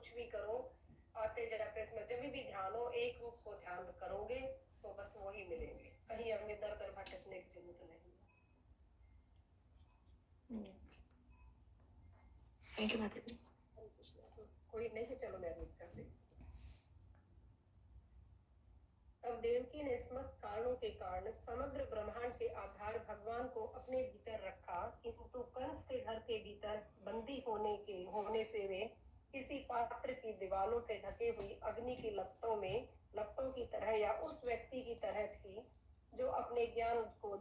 कुछ भी करो, आते जाते इसमें जब भी ध्यान हो, एक रूप को ध्यान करोगे तो बस वही मिलेंगे, कहीं हमें दर दर भटकने की जरूरत नहीं। थैंक यू माता जी। कोई नहीं, चलो मैं रीड कर देती। तब देवकी ने समस्त कारणों के कारण समग्र ब्रह्मांड के आधार भगवान को अपने भीतर रखा, किंतु कंस के घर के भीतर बंदी होने से वे किसी पात्र की दीवारों से ढके हुई अग्नि की लपटों की तरह या उस व्यक्ति की तरह थी जो अपने ज्ञान को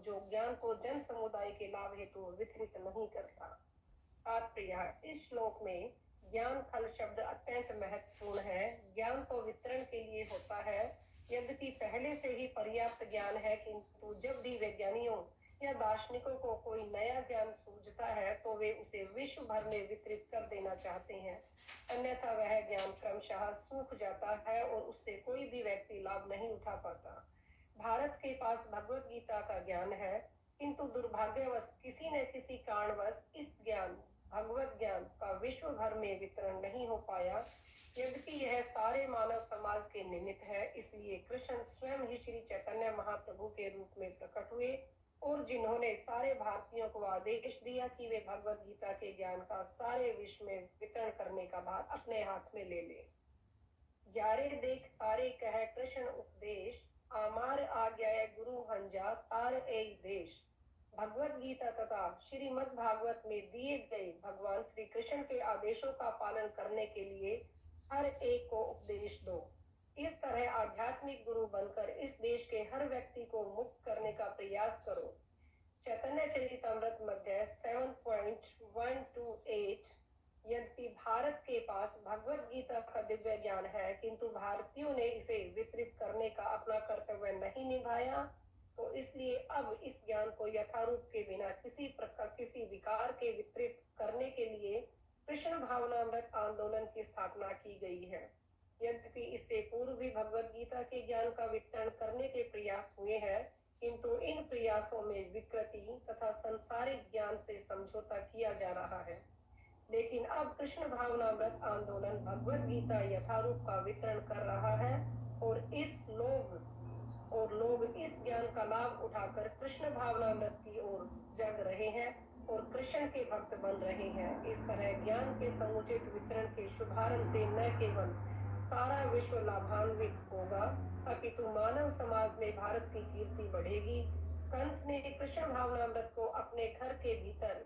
जन समुदाय के लाभ हेतु वितरित नहीं करता। तात्पर्य, इस श्लोक में ज्ञान फल शब्द अत्यंत महत्वपूर्ण है। ज्ञान तो वितरण के लिए होता है, यद्यपि पहले से ही पर्याप्त ज्ञान है, किंतु जब भी वैज्ञानिकों या दार्शनिकों को कोई नया ज्ञान सूझता है तो वे उसे विश्व भर में वितरित कर देना चाहते हैं, अन्यथा वह ज्ञान क्रमशः सूख जाता है और उससे कोई भी व्यक्ति लाभ नहीं उठा पाता। भारत के पास भगवत गीता का ज्ञान है, किंतु दुर्भाग्यवश किसी न किसी कारणवश इस भगवत ज्ञान का विश्व भर में वितरण नहीं हो पाया। यद्यपि यह सारे मानव समाज के निमित्त है, इसलिए कृष्ण स्वयं ही श्री चैतन्य महाप्रभु के रूप में प्रकट हुए और जिन्होंने सारे भारतीयों को आदेश दिया कि वे भगवत गीता के ज्ञान का सारे विश्व में वितरण करने का भार अपने हाथ में ले ले। यारे देख तारे कह कृष्ण उपदेश, आमार आज्ञा गुरु हंजा तार ए देश। भगवत गीता तथा श्रीमद् भागवत में दिए गए भगवान श्री कृष्ण के आदेशों का पालन करने के लिए हर एक को उपदेश दो। इस तरह आध्यात्मिक गुरु बनकर इस देश के हर व्यक्ति को मुक्त करने का प्रयास करो। चैतन्य चरितामृत मध्य 7.128। यद्यपि भारत के पास भगवत गीता का दिव्य ज्ञान है, किंतु भारतीयों ने इसे वितरित करने का अपना कर्तव्य नहीं निभाया, तो इसलिए अब इस ज्ञान को यथारूप के बिना किसी विकार के वितरित करने के लिए कृष्ण भावनामृत आंदोलन की स्थापना की गई है। यद्यपि इससे पूर्व भी भगवत गीता के ज्ञान का वितरण करने के प्रयास हुए हैं, किंतु इन प्रयासों में विकृति तथा संसारिक ज्ञान से समझौता किया जा रहा है। लेकिन अब कृष्ण भावनामृत आंदोलन भगवत गीता यथारूप का वितरण कर रहा है और लोग इस ज्ञान का लाभ उठाकर कृष्ण भावनामृत की ओर जग रहे हैं और कृष्ण के भक्त बन रहे हैं। इस तरह ज्ञान के समुचित वितरण के शुभारंभ से न केवल सारा विश्व लाभान्वित होगा, अपितु मानव समाज में भारत की कीर्ति बढ़ेगी। कंस ने कृष्ण भावनामृत को अपने घर के भीतर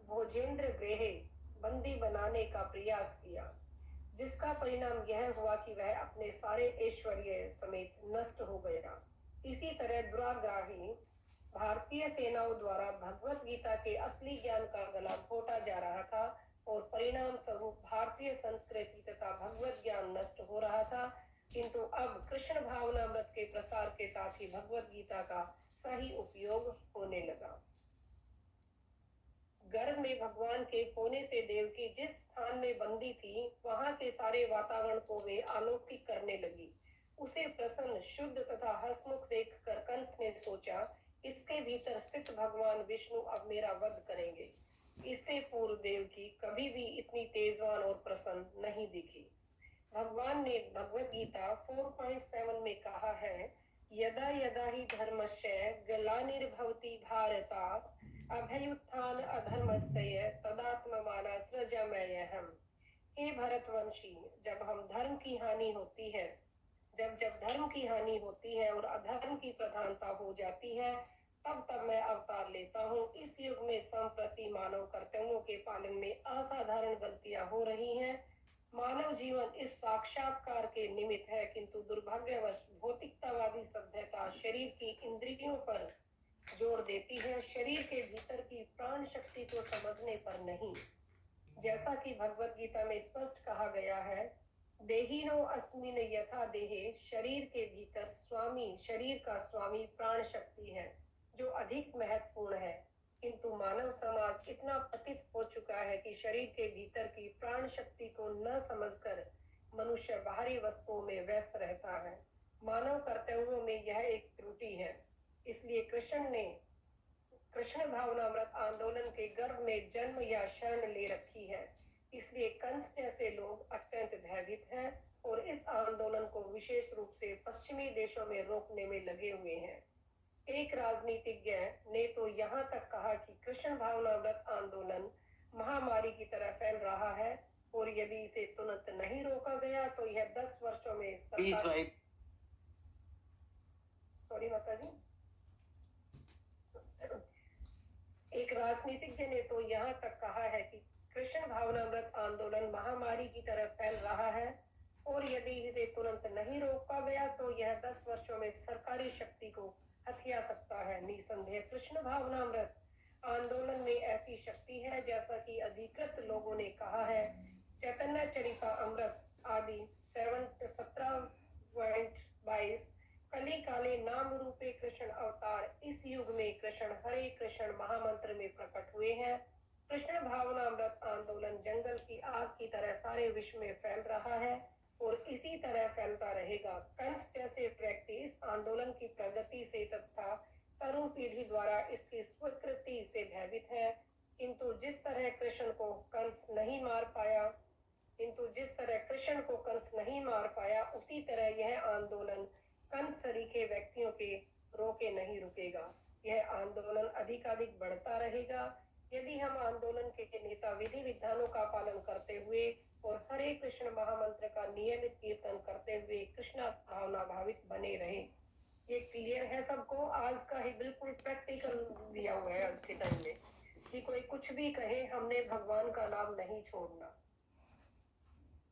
भोजेंद्र गृह बंदी बनाने का प्रयास किया, जिसका परिणाम यह हुआ कि वह अपने सारे ऐश्वर्य समेत नष्ट हो गया। इसी तरह दुराग्राही भारतीय सेनाओं द्वारा भगवत गीता के असली ज्ञान का गला घोटा जा रहा था और परिणाम स्वरूप भारतीय संस्कृति तथा भगवत ज्ञान नष्ट हो रहा था, किंतु अब कृष्ण भावनामृत के प्रसार के साथ ही भगवत गीता का सही उपयोग होने लगा। गर्भ में भगवान के होने से देवकी जिस स्थान में बंदी थी, वहां के सारे वातावरण को वे अलौकिक करने लगी। उसे प्रसन्न, शुद्ध तथा हंसमुख देखकर कंस ने सोचा, इसके भीतर स्थित भगवान विष्णु अब मेरा वध करेंगे। इससे पूर्व देवकी कभी भी इतनी तेजवान और प्रसन्न नहीं दिखी। भगवान ने भगवत गीता 4.7 में कहा है, यदा यदा ही धर्मस्य ग्लानिर्भवति भारता अभ्युत्थान अधर्मस्य तदात्ममाना सृजाम्यहम्। हे भरतवंशी, जब धर्म की हानि होती है और अधर्म की प्रधानता हो जाती है, तब मैं अवतार लेता हूँ। इस युग में संप्रति मानव कर्तव्यों के पालन में असाधारण गलतियां हो रही हैं। मानव जीवन इस साक्षात्कार के निमित्त है, किंतु दुर्भाग्यवश भौतिकतावादी सभ्यता शरीर की इंद्रियों पर जोर देती है, शरीर के भीतर की प्राण शक्ति को समझने पर नहीं। जैसा कि भगवत गीता में स्पष्ट कहा गया है, देहिनो अस्मिन यथा देहे, शरीर के भीतर शरीर का स्वामी प्राण शक्ति है, जो अधिक महत्वपूर्ण है। किंतु मानव समाज इतना पतित हो चुका है कि शरीर के भीतर की प्राण शक्ति को न समझकर मनुष्य बाहरी वस्तुओं में व्यस्त रहता है। मानव कर्तव्यों में यह एक त्रुटि है। इसलिए कृष्ण ने कृष्ण भावनामृत आंदोलन के गर्भ में जन्म या शरण ले रखी है। इसलिए कंस जैसे लोग अत्यंत भयभीत हैं और इस आंदोलन को विशेष रूप से पश्चिमी देशों में रोकने में लगे हुए हैं। एक राजनीतिज्ञ ने तो यहाँ तक कहा कि कृष्ण भावनामृत आंदोलन महामारी की तरह फैल रहा है और यदि इसे तुरंत नहीं रोका गया तो यह 10 वर्षों में सरकार सॉरी माता जी एक राजनीतिज्ञ ने तो यहाँ तक कहा है कि कृष्ण भावनामृत आंदोलन महामारी की तरह फैल रहा है और यदि इसे तुरंत नहीं रोका गया तो यह 10 वर्षों में सरकारी शक्ति को हथिया सकता है। निसंदेह कृष्ण भावनामृत आंदोलन में ऐसी शक्ति है, जैसा कि अधिकृत लोगों ने कहा है। चैतन्य चरिता अमृत आदि 17.22 कली काले नाम रूपे कृष्ण अवतार इस युग में कृष्ण हरे कृष्ण महामंत्र में प्रकट हुए हैं। कृष्ण भावनामृत आंदोलन जंगल की आग की तरह सारे विश्व में फैल रहा है और इसी तरह फैलता रहेगा। कंस जैसे व्यक्ति इस आंदोलन की प्रगति से तथा तरुण पीढ़ी द्वारा इसकी स्वीकृति से भयभीत है, किंतु जिस तरह कृष्ण को कंस नहीं मार पाया उसी तरह यह आंदोलन कंस सरीखे व्यक्तियों के रोके नहीं रुकेगा। यह आंदोलन अधिकाधिक बढ़ता रहेगा। यदि हम आंदोलन के नेता विधि विधानों का पालन करते हुए और हरे कृष्ण महामंत्र का नियमित कीर्तन करते हुए कृष्ण भावना भावित बने रहे। ये क्लियर है सबको? आज का ही बिल्कुल प्रैक्टिकल दिया हुआ है आज के टाइम में कि कोई कुछ भी कहे, हमने भगवान का नाम नहीं छोड़ना।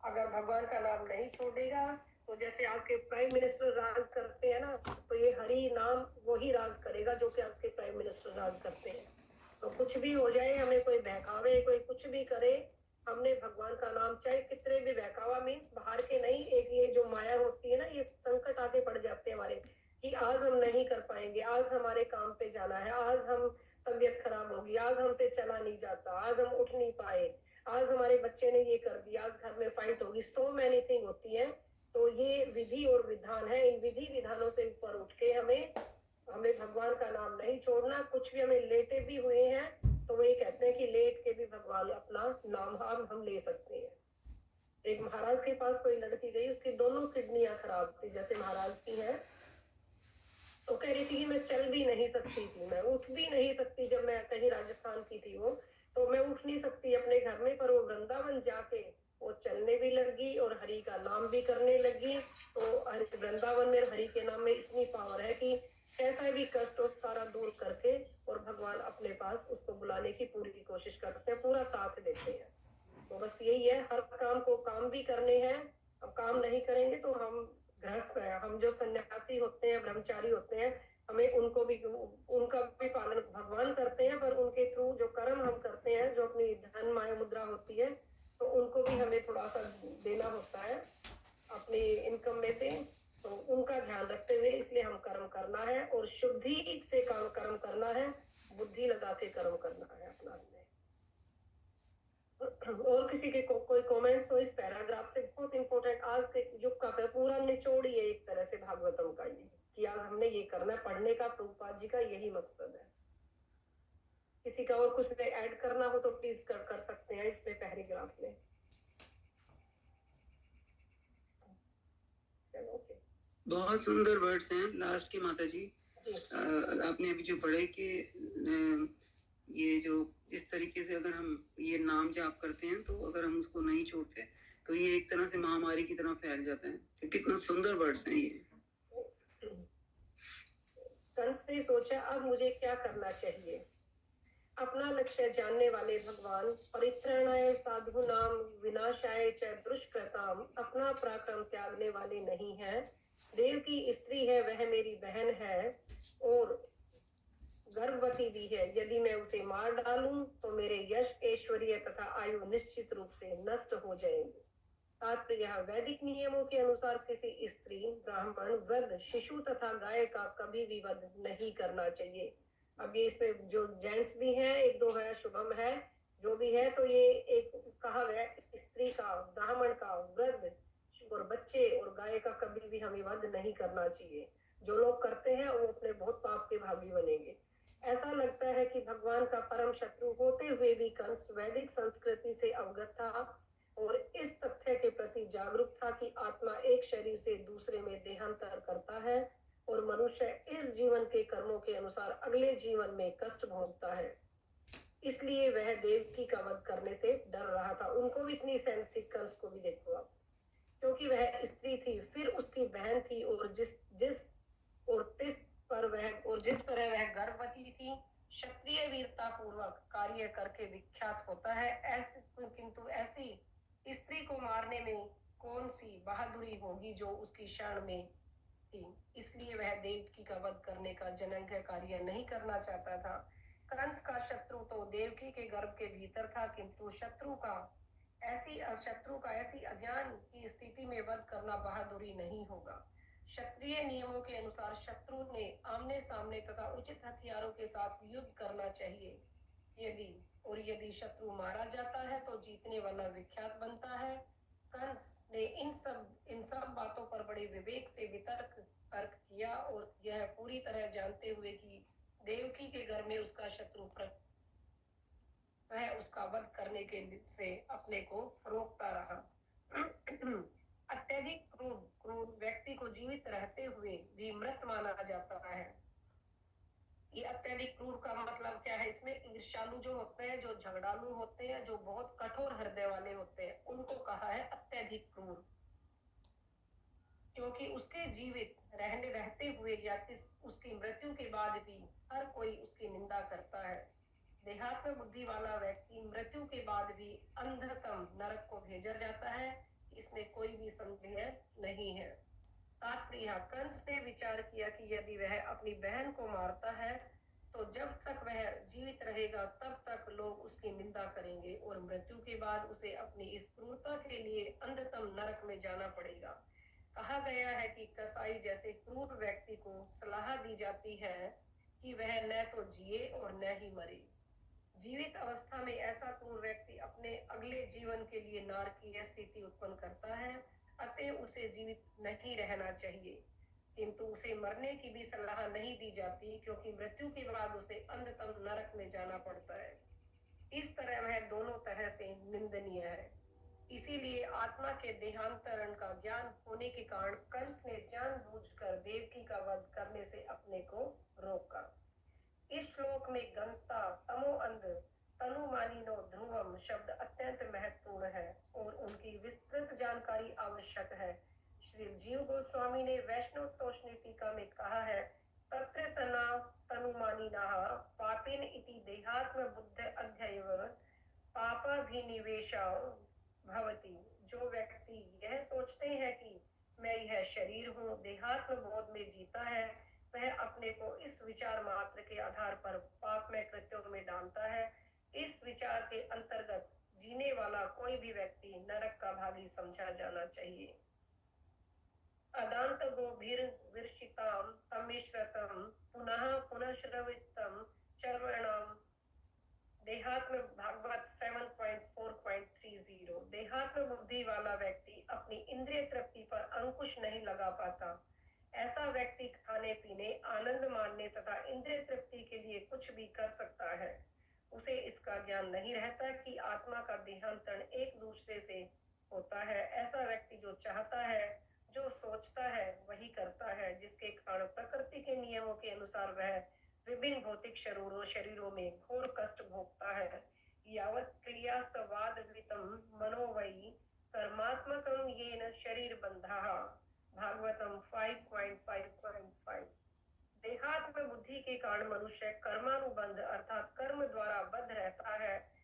अगर भगवान का नाम नहीं छोड़ेगा तो जैसे आज के प्राइम मिनिस्टर राज करते हैं ना, तो ये हरि नाम वही राज करेगा जो कि आज के प्राइम मिनिस्टर राज करते हैं। तो कुछ भी हो जाए, हमें कोई बहकावे, कोई कुछ भी करे, हमने भगवान का नाम, चाहे कितने भी बहकावा, मीन्स बाहर के नहीं, एक ये जो माया होती है ना, ये संकट आके पड़ जाते हैं हमारे कि आज हम नहीं कर पाएंगे, आज हमारे काम पे जाना है, आज हम तबीयत खराब होगी, आज हमसे चला नहीं जाता, आज हम उठ नहीं पाए, आज हमारे बच्चे ने ये कर दिया, आज घर में फाइट होगी, सो मैनी थिंग होती है। तो ये विधि और विधान है, इन विधि विधानों से ऊपर उठ के हमें भगवान का नाम नहीं छोड़ना। कुछ भी हमें लेटे भी हुए हैं तो वो ये कहते हैं कि लेट के भी भगवान अपना नाम हम ले सकते हैं। एक महाराज के पास कोई लड़की गई, उसकी दोनों किडनियां खराब थी जैसे महाराज की है, तो कह रही थी कि मैं चल भी नहीं सकती थी, मैं उठ भी नहीं सकती। जब मैं कहीं राजस्थान की थी वो, तो मैं उठ नहीं सकती अपने घर में, पर वो वृंदावन जाके वो चलने भी लगी और हरि का नाम भी करने लगी। तो वृंदावन में हरि के नाम में इतनी पावर है कि कैसा भी कष्ट हो सारा दूर करके और भगवान अपने पास उसको बुलाने की पूरी कोशिश करते हैं, पूरा साथ देते हैं। तो बस यही है, हर काम को काम भी करने हैं। अब काम नहीं करेंगे तो हम गृहस्थ हैं, हम जो सन्यासी होते हैं, ब्रह्मचारी होते हैं, हमें उनका भी पालन भगवान करते हैं, पर उनके थ्रू जो कर्म हम करते हैं, जो अपनी धन माया मुद्रा होती है, तो उनको भी हमें थोड़ा सा देना होता है अपनी इनकम में से। तो उनका ध्यान रखते हुए इसलिए हम कर्म करना है और शुद्धि से कर्म करना है, बुद्धि लगा के कर्म करना है अपना। और किसी के कोई कमेंट्स हो इस पैराग्राफ से? बहुत इंपॉर्टेंट आज के युग का पूरा निचोड़ ही है एक तरह से भागवतम का, ये कि आज हमने ये करना है, पढ़ने का प्रभुपाद जी का यही मकसद है। किसी का और कुछ ऐड करना हो तो प्लीज कर सकते हैं इसमें पैराग्राफ में। बहुत सुंदर वर्ड्स हैं लास्ट की माता जी। आपने अभी जो पढ़े कि ये जो इस तरीके से अगर हम ये नाम जाप करते हैं तो अगर हम उसको नहीं छोड़ते तो ये एक तरह से महामारी की तरह फैल जाता है। तो कितना सुंदर वर्ड्स हैं ये। कंस ने सोचा अब मुझे क्या करना चाहिए। अपना लक्ष्य जानने वाले भगवान परित्राणाय साधूनाम विनाशाय च दुष्कृताम अपना पराक्रम त्यागने वाले नहीं है। देव की स्त्री है, वह मेरी बहन है और गर्भवती भी है। यदि मैं उसे मार डालूं तो मेरे यश, ऐश्वर्य तथा आयु निश्चित रूप से नष्ट हो जाएंगे। तात्पर्य वैदिक नियमों के अनुसार किसी स्त्री, ब्राह्मण, वृद्ध, शिशु तथा गाय का कभी भी वध नहीं करना चाहिए। अब ये इसमें जो जेंट्स भी हैं, एक दो है, शुभम है, जो भी है, तो ये एक कहा गया स्त्री का, ब्राह्मण का, वृद्ध और बच्चे और गाय का कभी भी हमें वध नहीं करना चाहिए। जो लोग करते हैं वो अपने बहुत पाप के भागी बनेंगे। ऐसा लगता है कि भगवान का परम शत्रु होते हुए भी कंस वैदिक संस्कृति से अवगत था और इस तथ्य के प्रति जागरूक था कि आत्मा एक शरीर से दूसरे में देहांतर करता है और मनुष्य इस जीवन के कर्मों के अनुसार अगले जीवन में कष्ट भोगता है। इसलिए वह देवकी का वध करने से डर रहा था। उनको भी इतनी सेंस थी, कंस को भी देखो आप, क्योंकि वह स्त्री थी, फिर उसकी बहन थी और जिस जिस और तिस पर वह और जिस तरह वह गर्भवती थी, क्षत्रिय वीरता पूर्वक कार्य करके विख्यात होता है। ऐसे किंतु ऐसी स्त्री को मारने में कौन सी बहादुरी होगी जो उसकी शरण में थी। इसलिए वह देवकी का वध करने का जघन्य कार्य नहीं करना चाहता था। कंस का शत्रु तो देवकी के गर्भ के भीतर था, किंतु शत्रु का ऐसी अज्ञान की स्थिति में वध करना बहादुरी नहीं होगा। क्षत्रिय नियमों के अनुसार शत्रु ने आमने सामने तथा उचित हथियारों के साथ युद्ध करना चाहिए। यदि शत्रु मारा जाता है तो जीतने वाला विख्यात बनता है। कंस ने इन सब बातों पर बड़े विवेक से तर्क किया और यह पूरी तरह जानते हुए कि देवकी के घर में उसका शत्रु वह उसका वध करने के से अपने को रोकता रहा। अत्यधिक क्रूर व्यक्ति को जीवित रहते हुए भी मृत माना जाता है। ये अत्यधिक क्रूर का मतलब क्या है? इसमें ईर्ष्यालु जो होते हैं, जो झगड़ालू होते हैं, जो बहुत कठोर हृदय वाले होते हैं, उनको कहा है अत्यधिक क्रूर, क्योंकि उसके जीवित रहते हुए या उसकी मृत्यु के बाद भी हर कोई उसकी निंदा करता है। देहात्म बुद्धि वाला व्यक्ति मृत्यु के बाद भी अंधतम नरक को भेजा जाता है, इसमें कोई भी संदेह नहीं है। तात्पर्य, कंस ने विचार किया कि यदि वह अपनी बहन को मारता है तो जब तक वह जीवित रहेगा तब तक लोग उसकी निंदा करेंगे और मृत्यु के बाद उसे अपनी इस क्रूरता के लिए अंधतम नरक में जाना पड़ेगा। कहा गया है कि कसाई जैसे क्रूर व्यक्ति को सलाह दी जाती है कि वह न तो जिए और न ही मरे। जीवित अवस्था में ऐसा क्रूर व्यक्ति अपने अगले जीवन के लिए नारकीय स्थिति उत्पन्न करता है, अतः उसे जीवित नहीं रहना चाहिए। किंतु उसे मरने की भी सलाह नहीं दी जाती, क्योंकि मृत्यु के बाद उसे अंधतम नरक में जाना पड़ता है। इस तरह वह दोनों तरह से निंदनीय है। इसीलिए आत्मा के देहांतरण का ज्ञान होने के कारण कंस ने जानबूझकर देवकी का वध करने से अपने को रोका। इस श्लोक में गंता तमो अंध तनुमानिनो ध्रुवम शब्द अत्यंत महत्वपूर्ण है और उनकी विस्तृत जानकारी आवश्यक है। श्री जीव गोस्वामी ने वैष्णव तोषणी टीका में कहा है, तत्र तना तनुमानिनः पापिन इति देहात्म बुद्ध अध्ययव पापाभिनिवेशो भवति। जो व्यक्ति यह सोचते हैं कि मैं यह शरीर हूँ, देहात्म बोध में जीता है, वह अपने को इस विचार मात्र के आधार पर पाप में कृत्यों में डालता है। इस विचार के अंतर्गत जीने वाला कोई भी व्यक्ति नरक का भागी समझा जाना चाहिए। अदांत गोभिर्विर्षिताम तमिश्रतम पुनः पुनश्रवितम चर्वणम। देहात्म भागवत 7.4.30। देहात्म बुद्धि वाला व्यक्ति अपनी इंद्रिय तृप्ति पर अंकुश नहीं लगा पाता। ऐसा व्यक्ति खाने पीने, आनंद मानने तथा इंद्रिय तृप्ति के लिए कुछ भी कर सकता है। उसे इसका ज्ञान नहीं रहता कि आत्मा का देहांतरण एक दूसरे से होता है। ऐसा व्यक्ति जो चाहता है, जो सोचता है, वही करता है, जिसके कारण प्रकृति के नियमों के अनुसार वह विभिन्न भौतिक शरीरों में घोर कष्ट भोगता है। यावत् क्रियास्तवाद वितम मनोवयी कर्मात्मकम येन शरीर बंधः। भागवतम 5.5.5। देहात्म बुद्धि के कारण मनुष्य कर्मानुबंध अर्थात कर्म द्वारा बद्ध रहता है।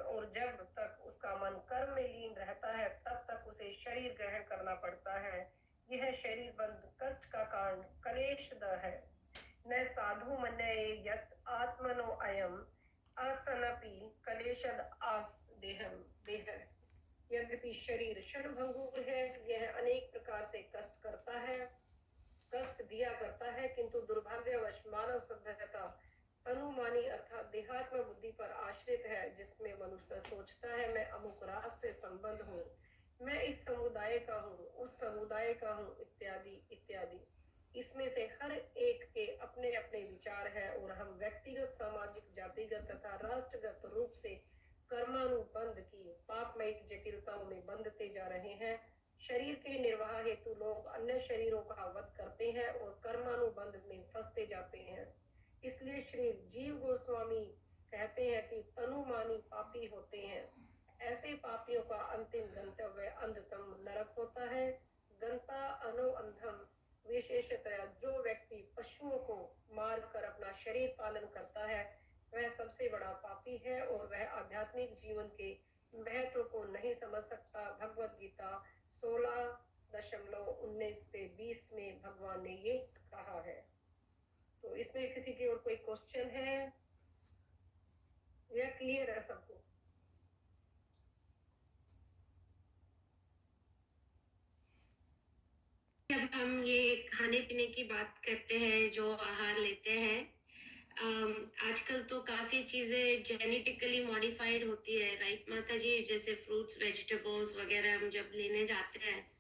और जब तक उसका मन कर्म में लीन रहता है तब तक उसे शरीर ग्रहण करना पड़ता है। यह शरीर बंध कष्ट का कारण क्लेशद है। न साधु मन्यते यत् आत्मनो अयम असनपि क्लेशद आस देह। यद्यपि शरीर क्षणभंगुर है, यह अनेक प्रकार से कष्ट दिया करता है, किंतु दुर्भाग्यवश मानव सभ्यता अनुमानी अर्थात देहात्म बुद्धि पर आश्रित है, जिसमें मनुष्य सोचता है मैं अमुक राष्ट्र से संबंध हूँ, मैं इस समुदाय का हूँ, उस समुदाय का हूँ, इत्यादि इत्यादि। इसमें से हर एक के अपने अपने विचार हैं और हम व्यक्तिगत, सामाजिक, जातिगत तथा राष्ट्रगत रूप से कर्मानुबंध की पापमय जटिलताओं में बंधते जा रहे हैं। शरीर के निर्वाह हेतु लोग अन्य शरीरों का वध करते हैं और कर्मानुबंध में फंसते जाते हैं। इसलिए श्री जीव गोस्वामी कहते हैं कि तनुमानी पापी होते हैं। ऐसे पापियों का अंतिम गंतव्य अंधतम नरक होता है। गंता अनो अंधम, विशेषतया जो व्यक्ति पशुओं को मारकर अपना शरीर पालन करता है वह सबसे बड़ा पापी है और वह आध्यात्मिक जीवन के महत्व को नहीं समझ सकता। भगवत गीता 16:19 से 20 में भगवान ने ये कहा है। तो इसमें किसी की और कोई क्वेश्चन है या क्लियर है सबको? जब हम ये खाने पीने की बात करते हैं, जो आहार लेते हैं, आजकल तो काफी चीजें जेनेटिकली मॉडिफाइड होती है, राइट माता जी? जैसे फ्रूट्स, वेजिटेबल्स वगैरह हम जब लेने जाते हैं,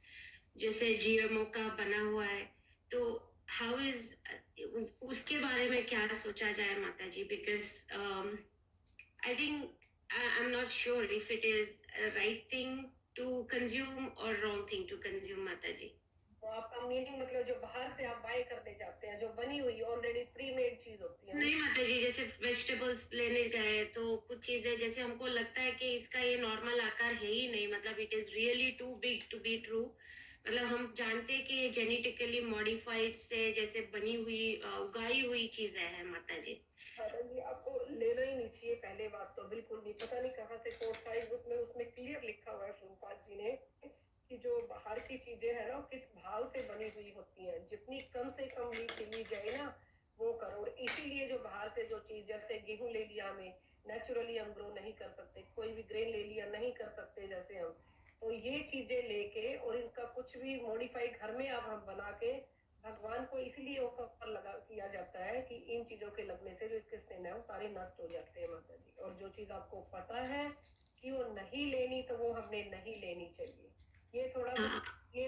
जैसे जीएमओ का बना हुआ है, तो हाउ इज उसके बारे में क्या सोचा जाए माता जी? Because I think I am not sure if it is right thing to consume और रॉन्ग थिंग टू कंज्यूम माता जी। तो आपका मीनिंग मतलब जो बाहर से आप बाय करने जाते हैं, जो बनी हुई ऑलरेडी प्री मेड चीज होती है? नहीं माता जी, जैसे वेजिटेबल्स लेने गए तो कुछ चीजें जैसे हमको लगता है कि इसका ये नॉर्मल आकार है ही नहीं, मतलब it is really too big to be true. मतलब हम जानते हैं कि ये जेनेटिकली मॉडिफाइड से जैसे बनी हुई उगाई हुई चीजें हैं माता जी। जी, आपको लेना ही नहीं चाहिए। पहले बात तो बिल्कुल नहीं, पता नहीं कहाँ से कोट था, उसमें क्लियर लिखा हुआ है शिवपाल जी ने कि जो बाहर की चीजें है ना, किस भाव से बनी हुई होती हैं। जितनी कम से कम ली जाए ना, वो करो। और इसीलिए जो बाहर से जो चीज, जैसे गेहूं ले लिया, हमें नेचुरली हम ग्रो नहीं कर सकते, कोई भी ग्रेन ले लिया नहीं कर सकते जैसे हम, तो ये चीजें लेके और इनका कुछ भी मॉडिफाई घर में अब हम बना के भगवान को इसलिए ऑफर पर लगा किया जाता है कि इन चीजों के लगने से जो इसके स्नेह है वो सारे नष्ट हो जाते हैं माता जी। और जो चीज आपको पता है कि वो नहीं लेनी, तो वो हमने नहीं लेनी चाहिए। ये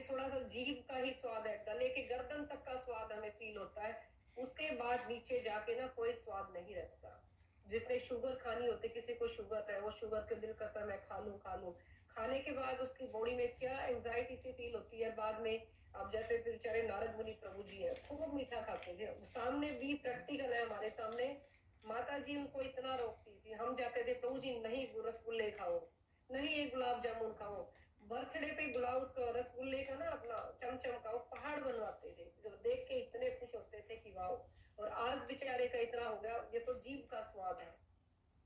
थोड़ा सा जीभ का ही स्वाद है, गले के गर्दन तक का स्वाद हमें फील होता है, उसके बाद नीचे जाके ना कोई स्वाद नहीं रहता। जिसने शुगर खानी होती, किसी को शुगर है, वो शुगर के दिल करता है मैं खा लूं। खाने के बाद उसकी बॉडी में क्या एंजाइटी सी फील होती है बाद में। अब जैसे बेचारे नारद मुनि प्रभु जी है, खूब मीठा खाते थे, सामने भी प्रैक्टिकल है हमारे सामने। माता जी उनको इतना रोकती थी, हम जाते थे प्रभु जी नहीं रसगुल्ले खाओ, नहीं एक गुलाब जामुन खाओ। बर्थडे पे बुलाओ उसको, रसगुल्ले का ना अपना चमचम का वो पहाड़ बनवाते थे, जो देख के इतने खुश होते थे कि वाओ। और आज बेचारे का इतना हो गया, ये तो जीभ का स्वाद है।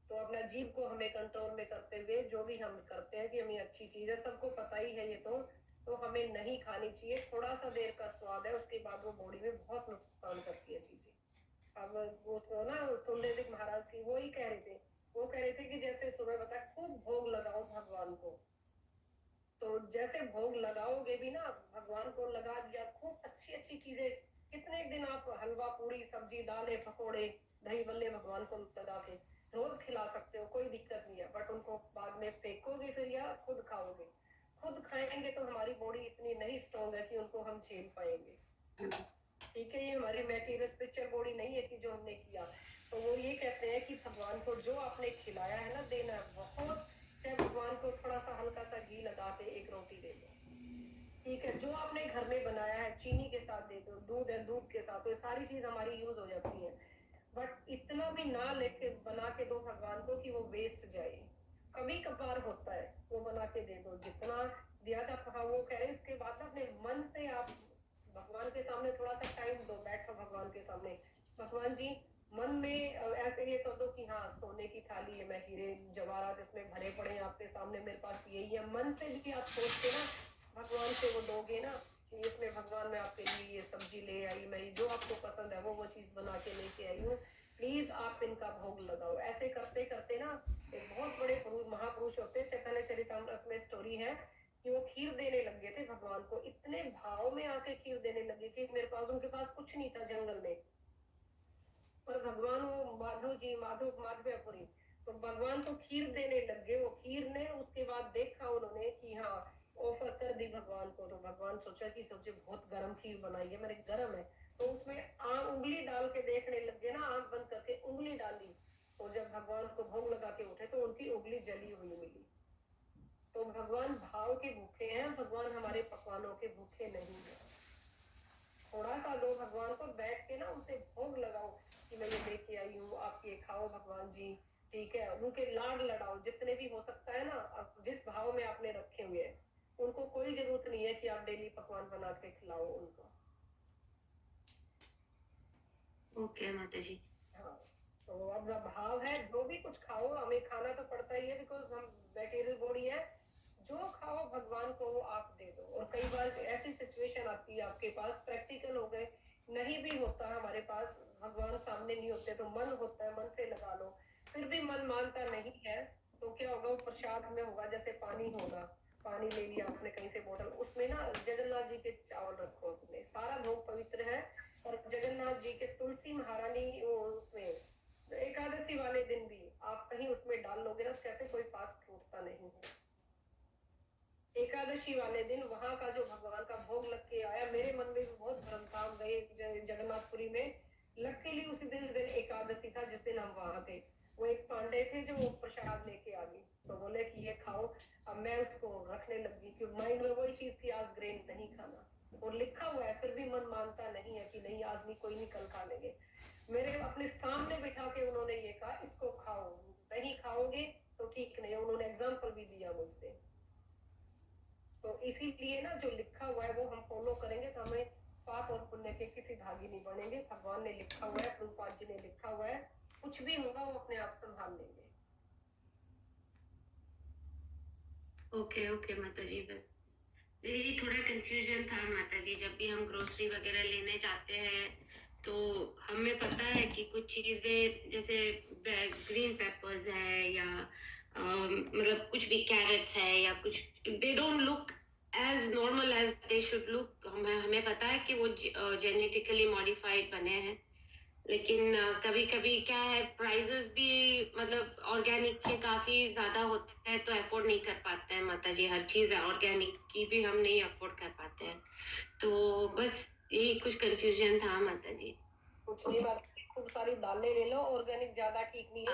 तो अपना जीभ को हमें कंट्रोल में करते हुए जो भी हम करते हैं कि हमें अच्छी चीज है, सबको पता ही है ये तो हमें नहीं खानी चाहिए। थोड़ा सा देर का स्वाद है, उसके बाद वो बॉडी में बहुत नुकसान करती है चीजें। अब उसको ना सुंदरदेव महाराज की वो ही कह रहे थे, वो कह रहे थे कि जैसे सुबह बताया खूब भोग लगाओ भगवान को, तो जैसे भोग लगाओगे भी ना, भगवान को लगा दिया खूब अच्छी अच्छी चीजें, कितने दिन आप हलवा पूरी सब्जी दालें पकोड़े दही बल्ले भगवान को लगा के रोज खिला सकते हो, कोई दिक्कत नहीं है। बट उनको बाद में फेंकोगे फिर या खुद खाओगे? खुद खाएंगे तो हमारी बॉडी इतनी नहीं स्ट्रॉन्ग है कि उनको हम झेल पाएंगे। ठीक है, ये हमारी मेटीरियल स्पिरिचुअल बॉडी नहीं है कि जो हमने किया। तो वो ये कहते हैं कि भगवान को जो आपने खिलाया है ना, देना है बहुत। चाहे भगवान को थोड़ा सा हल्का सा घी लगा के एक रोटी दे दो, ठीक है। जो आपने घर में बनाया है चीनी के साथ दे दो, दूध है दूध के साथ, तो ये सारी चीज हमारी यूज हो जाती है। बट इतना भी ना लेके बना के दो भगवान को कि वो वेस्ट जाए। कभी कभार होता है, वो बना के दे दो, जितना दिया था। वो कह रहे हैं इसके बाद ना अपने मन से आप भगवान के सामने थोड़ा सा टाइम दो, बैठो भगवान के सामने, भगवान जी मन में ऐसे ये कर दो कि हाँ सोने की थाली है, मैं हीरे जवाहरात इसमें भरे पड़े हैं आपके सामने, मेरे पास यही है। मन से भी आप सोच के ना भगवान से वो दोगे ना कि इसमें भगवान मैं आपके लिए ये सब्जी ले आई, मैं जो आपको पसंद है वो चीज बना के लेके आई हूँ, प्लीज आप इनका भोग लगाओ। ऐसे करते करते ना एक बहुत बड़े महापुरुष होते हैं, चैतन्य चरितामृत में स्टोरी है कि वो खीर देने लग गए थे भगवान को, इतने भाव में आके खीर देने लगे कि उनके पास कुछ नहीं था जंगल में, पर भगवान वो माधवपुरी, तो भगवान को खीर देने लग गए। वो खीर ने उसके बाद देखा उन्होंने कि हाँ ऑफर कर दी भगवान को, तो भगवान सोचा कि सोचे बहुत गर्म खीर बनाई है, मेरे गर्म है, तो उसमें उंगली डाल के देखने लग गए ना, आंख बंद करके उंगली डाली, और जब भगवान को भोग लगा के उठे तो उनकी उंगली जली हुई मिली। तो भगवान भाव के भूखे हैं, भगवान हमारे पकवानों के भूखे नहीं है। थोड़ा सा दो भगवान को, बैठ के ना उनसे भोग लगाओ कि मैं ये लेके आई हूँ, आप ये खाओ भगवान जी, ठीक है। उनके लाड लड़ाओ जितने भी हो सकता है ना, अब जिस भाव में आपने रखे हुए हैं। उनको कोई जरूरत नहीं है कि आप डेली पकवान बना के खिलाओ उनको। ओके माता जी। हाँ, तो अब भाव है, जो भी कुछ खाओ, हमें खाना तो पड़ता ही है, बिकॉज हम मटेरियल बॉडी है। जो खाओ भगवान को वो आप दे दो। और कई बार ऐसी सिचुएशन आती है आपके पास, प्रैक्टिकल हो गए, नहीं भी होता हमारे पास, भगवान सामने नहीं होते, तो मन होता है, मन से लगा लो, फिर भी मन मानता नहीं है, तो क्या होगा, वो प्रसाद में होगा, जैसे पानी होगा, पानी ले लिया आपने कहीं से बोतल, उसमें ना जगन्नाथ जी के चावल रखो अपने, सारा भोग पवित्र है। और जगन्नाथ जी के तुलसी महारानी उसमें एकादशी वाले दिन भी आप कहीं उसमें डाल लोगे ना, तो कहते कोई फास्ट छूटता नहीं है। एकादशी वाले दिन वहां का जो भगवान का भोग लग के आया, मेरे मन में भी बहुत भ्रम था। हम गए जगन्नाथपुरी में, लकीली उसी दिन एकादशी था जिस दिन हम वहां थे। वो एक पांडे थे जो प्रसाद लेके आ गई, तो बोले कि ये खाओ। अब मैं उसको रखने लगी, क्योंकि माइंड में वही चीज की आज ग्रेन नहीं खाना, और लिखा हुआ है, फिर भी मन मानता नहीं है कि नहीं आज नहीं, कोई नहीं, कल खा लेंगे। मेरे अपने सामने बिठा के उन्होंने ये कहा इसको खाओ, नहीं खाओगे तो ठीक नहीं। उन्होंने एग्जाम्पल भी दिया मुझसे। तो इसीलिए ना जो लिखा हुआ है वो हम फॉलो करेंगे, तो हमें पाप और पुण्य के किसी भागी नहीं बनेंगे। भगवान ने लिखा हुआ है, प्रभुपाद जी ने लिखा हुआ है, कुछ भी होगा वो अपने आप संभाल लेंगे। ओके ओके माता जी। बस यही थोड़ा कंफ्यूजन था माता जी, जब भी हम ग्रोसरी वगैरह लेने जाते हैं तो हमें पता है कि कुछ चीजें जैसे ग्रीन पेपर्स है या मतलब कुछ भी कैरेट्स है या कुछ, they don't look as normal as they should look. हमें पता है कि वो जेनेटिकली मॉडिफाइड बने हैं, लेकिन कभी कभी क्या है, प्राइजेस भी मतलब ऑर्गेनिक के काफी ज्यादा होते हैं, तो अफोर्ड नहीं कर पाते हैं माता जी। हर चीज ऑर्गेनिक की भी हम नहीं अफोर्ड कर पाते हैं, तो बस यही कुछ कंफ्यूजन था माता जी। कुछ नहीं बात, खूब सारी दालें ले लो, ऑर्गेनिक ज्यादा ठीक नहीं है,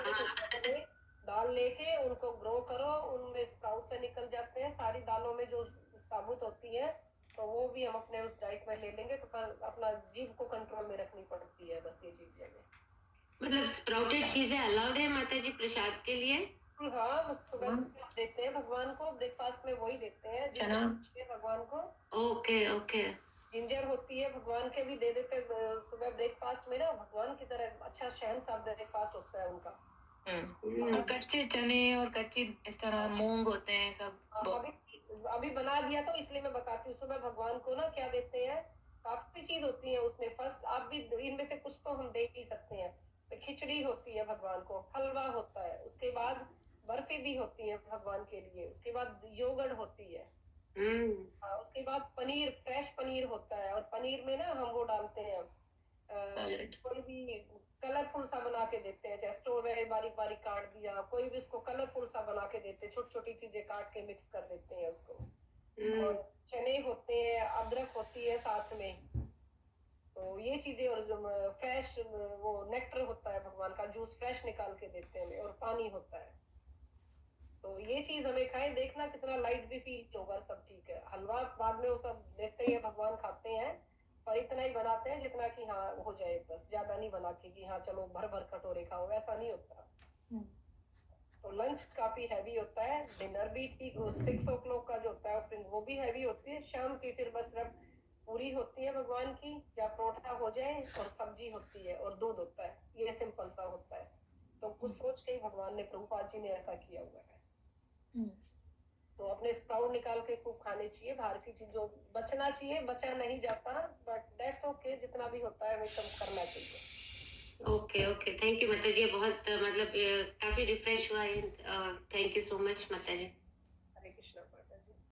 तो दाल लेके उनको ग्रो करो, उनमें स्प्राउट से निकल जाते हैं, सारी दालों में जो साबुत होती है, तो वो भी हम अपने उस डाइट में ले लेंगे, तो अपना जीभ को कंट्रोल में रखनी पड़ती है, बस ये चीजें में। मतलब स्प्राउटेड चीजें अलाउड है माता जी प्रसाद के लिए? हाँ, सुबह देते हैं भगवान को, ब्रेकफास्ट में वही देते हैं चना भगवान को। Okay okay. जिंजर होती है भगवान के भी दे देते हैं सुबह ब्रेकफास्ट में ना, भगवान की तरह अच्छा शहनशाह ब्रेकफास्ट होता है उनका। और कच्चे चने और कच्ची इस तरह मूंग होते हैं सब। अभी बना दिया तो इसलिए मैं बताती हूँ, सुबह भगवान को ना क्या देते हैं, काफी चीज होती है उसमें। फर्स्ट आप भी इनमें से कुछ तो हम दे ही सकते हैं। तो खिचड़ी होती है भगवान को, हलवा होता है, उसके बाद बर्फी भी होती है भगवान के लिए, उसके बाद योगर्ट होती है, उसके बाद पनीर, फ्रेश पनीर होता है। और पनीर में ना हम वो डालते हैं, कोई भी कलरफुल सा बना के देते हैं, चाहे स्ट्रॉबेरी बारीक बारीक काट दिया, कोई भी उसको कलरफुल सा बना के देते हैं, छोटी छोटी चीजें काट के मिक्स कर देते हैं उसको। और चने होते हैं, अदरक होती है साथ में, तो ये चीजें। और जो फ्रेश वो नेक्टर होता है भगवान का, जूस फ्रेश निकाल के देते हैं, और पानी होता है। तो ये चीज हमें खाएं, देखना कितना लाइट भी फील होगा, सब ठीक है। हलवा बाद में वो सब देते हैं, भगवान खाते हैं, और इतना ही बनाते हैं जितना कि हाँ हो जाए, बस ज्यादा नहीं बना के कि हाँ चलो भर भर कटोरे खाओ, ऐसा नहीं होता। तो लंच काफी हैवी होता है, डिनर भी ठीक 6 o'clock का जो होता है फिर वो भी हैवी होती है। शाम की फिर बस सिर्फ पूरी होती है भगवान की, या परोठा हो जाए, और सब्जी होती है, और दूध होता है, ये सिंपल सा होता है। तो कुछ सोच के ही भगवान ने, प्रभुपाद जी ने ऐसा किया हुआ है। तो अपने स्प्राउट निकाल के खूब खाने चाहिए, बाहर की चीज जो बचना चाहिए, बचा नहीं जाता, बट दैट्स ओके, जितना भी होता है वो सब करना चाहिए। ओके ओके, थैंक यू माता जी, बहुत मतलब काफी रिफ्रेश हुआ। थैंक यू सो मच माता जी।